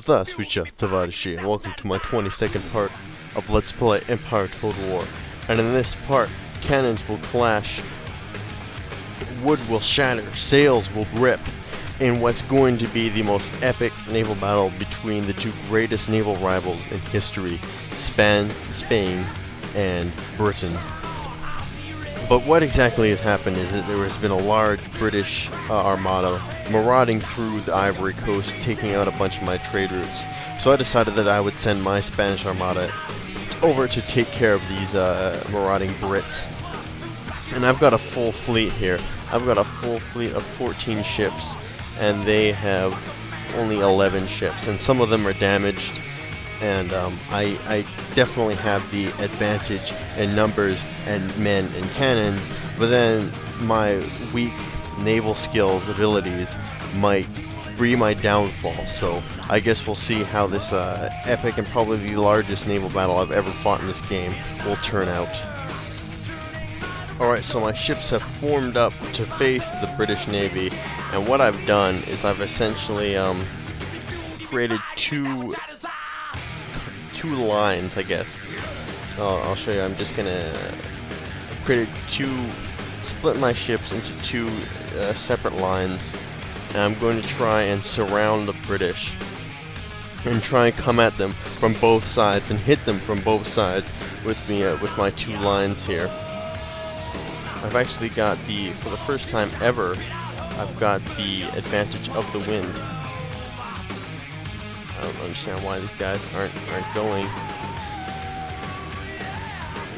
JosefVStalin, and welcome to my 22nd part of Let's Play Empire Total War. And in this part, cannons will clash, wood will shatter, sails will rip, in what's going to be the most epic naval battle between the two greatest naval rivals in history, Spain and Britain. But what exactly has happened is that there has been a large British armada marauding through the Ivory Coast, taking out a bunch of my trade routes. So I decided that I would send my Spanish armada over to take care of these marauding Brits. And I've got a full fleet here. I've got a full fleet of 14 ships, and they have only 11 ships, and some of them are damaged. And I definitely have the advantage in numbers and men and cannons, but then my weak naval skills, abilities, might be my downfall. So I guess we'll see how this epic and probably the largest naval battle I've ever fought in this game will turn out. Alright, so my ships have formed up to face the British Navy, and what I've done is I've essentially created two lines, I guess. I'll show you. I've created split my ships into two separate lines, and I'm going to try and surround the British and try and come at them from both sides and hit them from both sides with my two lines here. I've actually got for the first time ever, I've got the advantage of the wind. I don't understand why these guys aren't going.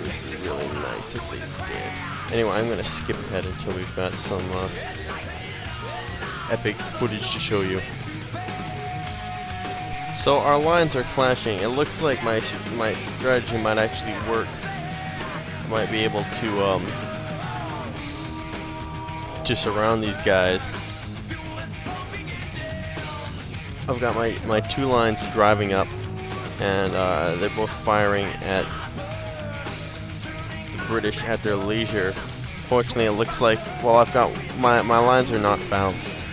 It would be really nice if they did. Anyway, I'm gonna skip ahead until we've got some epic footage to show you. So our lines are clashing. It looks like my strategy might actually work. I might be able to surround these guys. I've got my two lines driving up, and they're both firing at the British at their leisure. Fortunately, it looks like, well, I've got my lines are not bounced,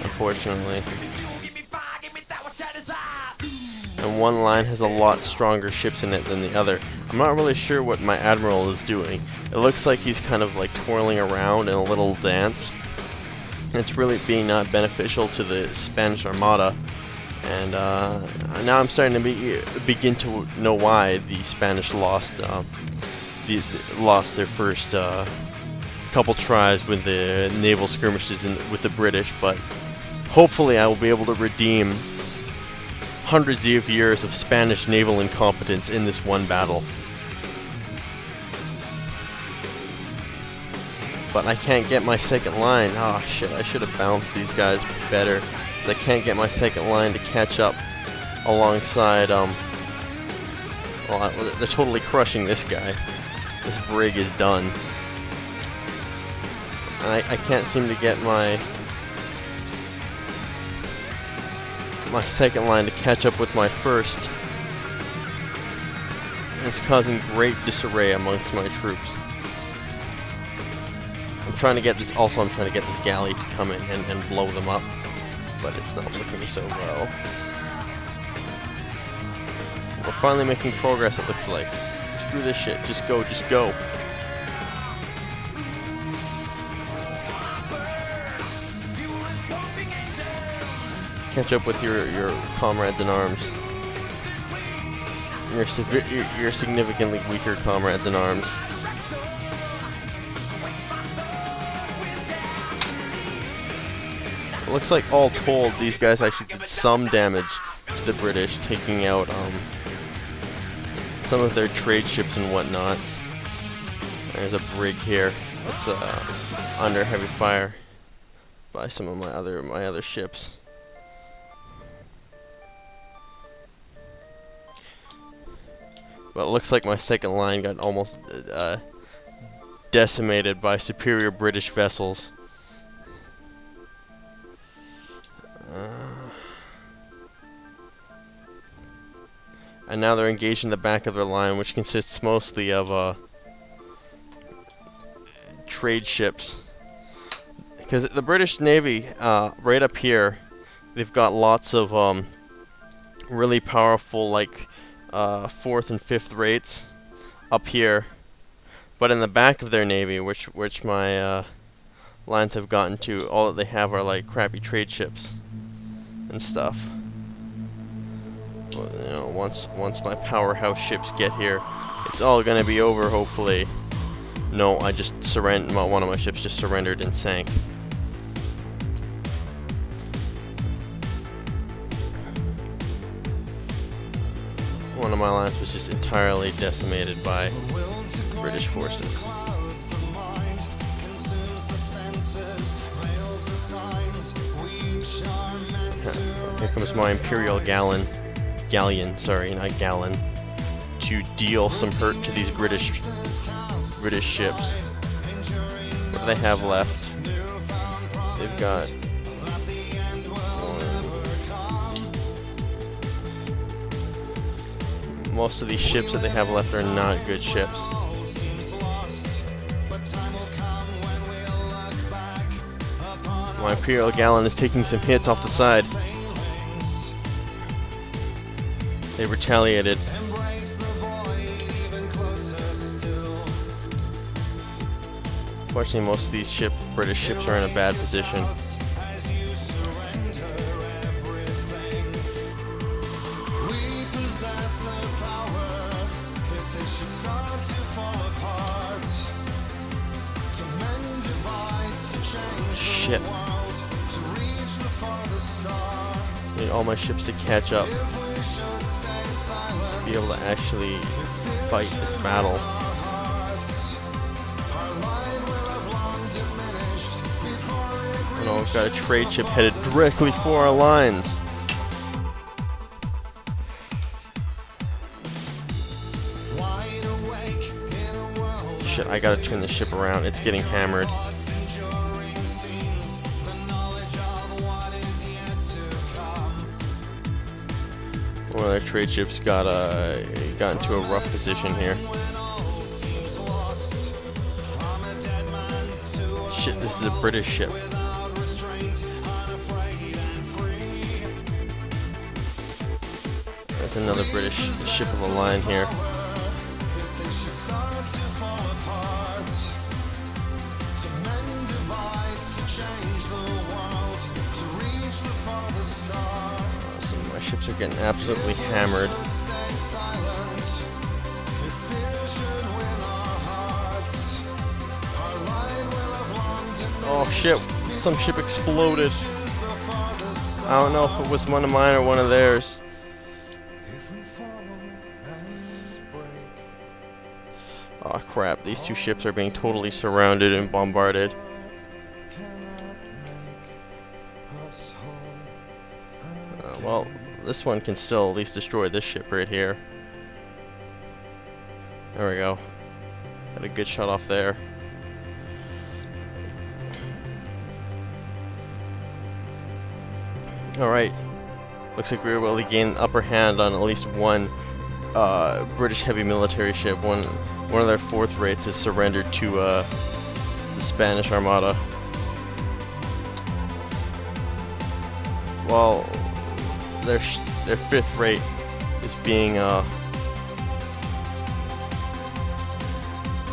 unfortunately. And one line has a lot stronger ships in it than the other. I'm not really sure what my admiral is doing. It looks like he's kind of like twirling around in a little dance. It's really being not beneficial to the Spanish Armada, and now I'm starting to begin to know why the Spanish lost their first couple tries with the naval skirmishes with the British. But hopefully I will be able to redeem hundreds of years of Spanish naval incompetence in this one battle. But I can't get my second line. Oh shit, I should have bounced these guys better, because I can't get my second line to catch up alongside, well, they're totally crushing this guy. This brig is done. And I can't seem to get my second line to catch up with my first. It's causing great disarray amongst my troops. I'm trying to get this galley to come in and blow them up, but it's not looking so well. We're finally making progress, it looks like. Screw this shit, just go. Catch up with your comrades in arms. Your significantly weaker comrades in arms. Looks like all told, these guys actually did some damage to the British, taking out some of their trade ships and whatnot. There's a brig here that's under heavy fire by some of my other ships. But it looks like my second line got almost decimated by superior British vessels. And now they're engaged in the back of their line, which consists mostly of trade ships. Because the British Navy, right up here, they've got lots of really powerful, like, 4th and 5th rates up here. But in the back of their navy, which my lines have gotten to, all that they have are like crappy trade ships and stuff. Well, you know, once my powerhouse ships get here, it's all gonna be over, hopefully. No, I just surrendered. One of my ships just surrendered and sank. One of my lines was just entirely decimated by British forces. Here comes my Imperial galleon, sorry, not gallon, to deal some hurt to these British ships. What do they have left? They've got most of these ships that they have left are not good ships. My Imperial Galleon is taking some hits off the side. They retaliated. Fortunately, most of these British ships are in a bad position. Shit. Need all my ships to catch up to be able to actually fight this battle. You know, we've got a trade ship headed directly for our lines. Shit, I gotta turn the ship around. It's getting hammered. One of their trade ships got into a rough position here. Shit, this is a British ship. That's another British ship of the line here. My ships are getting absolutely hammered. Oh shit, some ship exploded. I don't know if it was one of mine or one of theirs. Oh crap, these two ships are being totally surrounded and bombarded. Well, this one can still at least destroy this ship right here. There we go. Got a good shot off there. Alright. Looks like we were able to gain the upper hand on at least one British heavy military ship. One of their 4th rates is surrendered to the Spanish Armada. While their 5th rate is being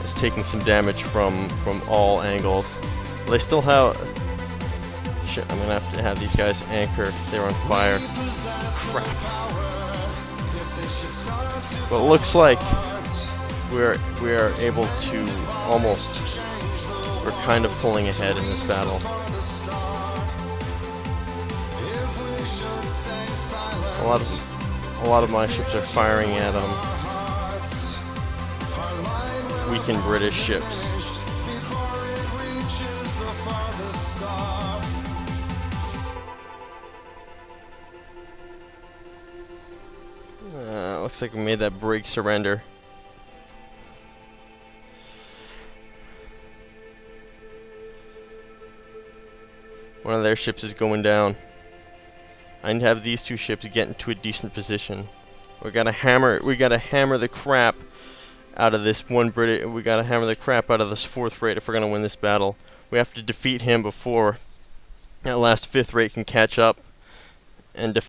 is taking some damage from all angles. They still have shit. I'm gonna have to have these guys anchor. They're on fire. Crap. But it looks like we are able to almost. We're kind of pulling ahead in this battle. A lot of my ships are firing at weakened British ships. Looks like we made that brig surrender. One of their ships is going down. I need to have these two ships get into a decent position. We gotta hammer the crap out of this one British. We gotta hammer the crap out of this 4th rate if we're gonna win this battle. We have to defeat him before that last 5th rate can catch up and defeat.